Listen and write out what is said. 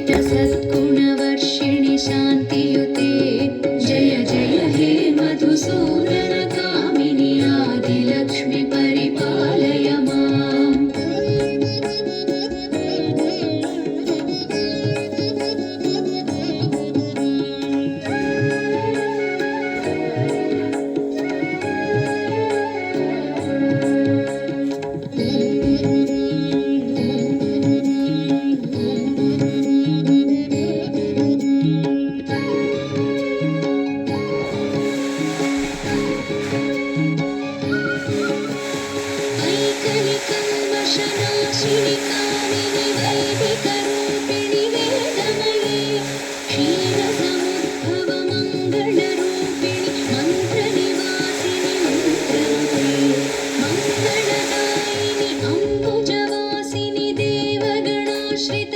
सद्गुणवर्षिणि शान्तियुते जय जय हे मधुसूदन कामिनि आदिलक्ष्मि परिपालय माम्। ऐकनिकल्मषनाशिनि कामिनि वैदिकरूपिणि वेदमये क्षीरसमुद्भवमङ्गलरूपिणि मन्त्रनिवासिनि मन्त्रमये मङ्गलदायिनि अम्बुजवासिनि देवगणाश्रित